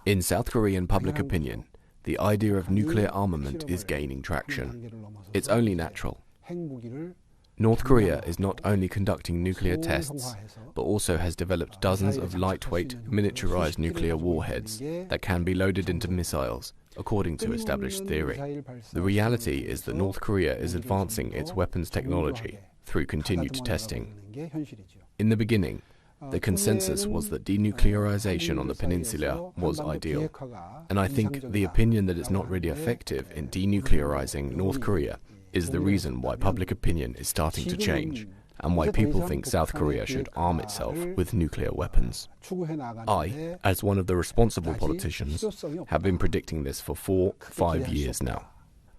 In South Korean public opinion, the idea of nuclear armament is gaining traction. It's only natural. North Korea is not only conducting nuclear tests, but also has developed dozens of lightweight, miniaturized nuclear warheads that can be loaded into missiles, according to established theory. The reality is that North Korea is advancing its weapons technology through continued testing. In the beginning, the consensus was that denuclearization on the peninsula was ideal, and I think the opinion that it's not really effective in denuclearizing North Korea is the reason why public opinion is starting to change, and why people think South Korea should arm itself with nuclear weapons. I, as one of the responsible politicians, have been predicting this for 4-5 years now.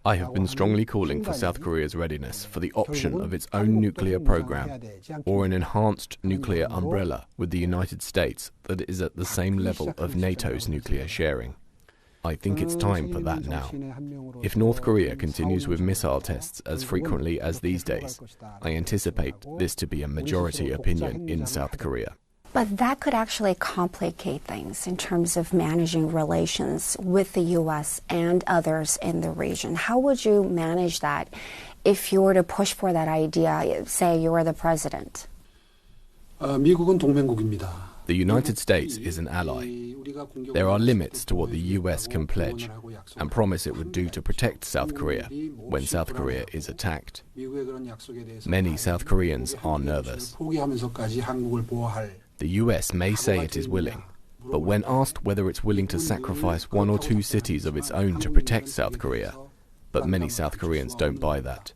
I have been strongly calling for South Korea's readiness for the option of its own nuclear program, or an enhanced nuclear umbrella with the United States that is at the same level of NATO's nuclear sharing. I think it's time for that now. If North Korea continues with missile tests as frequently as these days, I anticipate this to be a majority opinion in South Korea. But that could actually complicate things in terms of managing relations with the U.S. and others in the region. How would you manage that if you were to push for that idea, say you were the president? 미국은 동맹국입니다. The United States is an ally. There are limits to what the US can pledge and promise it would do to protect South Korea when South Korea is attacked. Many South Koreans are nervous. The US may say it is willing, but when asked whether it's willing to sacrifice 1 or 2 cities of its own to protect South Korea, but many South Koreans don't buy that.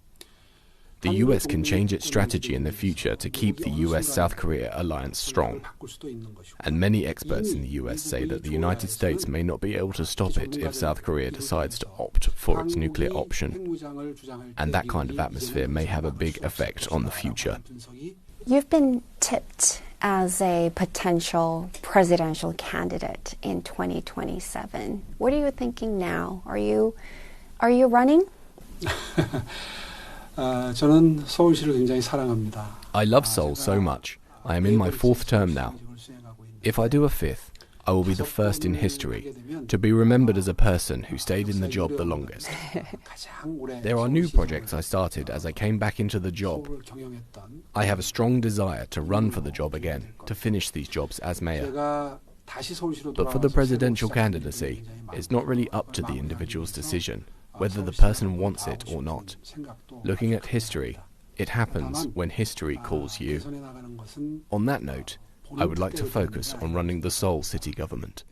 The US can change its strategy in the future to keep the US-South Korea alliance strong. And many experts in the US say that the United States may not be able to stop it if South Korea decides to opt for its nuclear option. And that kind of atmosphere may have a big effect on the future. You've been tipped as a potential presidential candidate in 2027. What are you thinking now? Are you running? 저는 서울시를 굉장히 사랑합니다. I love Seoul so much. I am in my 4th term now. If I do a 5th, I will be the first in history to be remembered as a person who stayed in the job the longest. There are new projects I started as I came back into the job. I have a strong desire to run for the job again, to finish these jobs as mayor. But for the presidential candidacy, it's not really up to the individual's decision whether the person wants it or not. Looking at history, it happens when history calls you. On that note, I would like to focus on running the Seoul city government.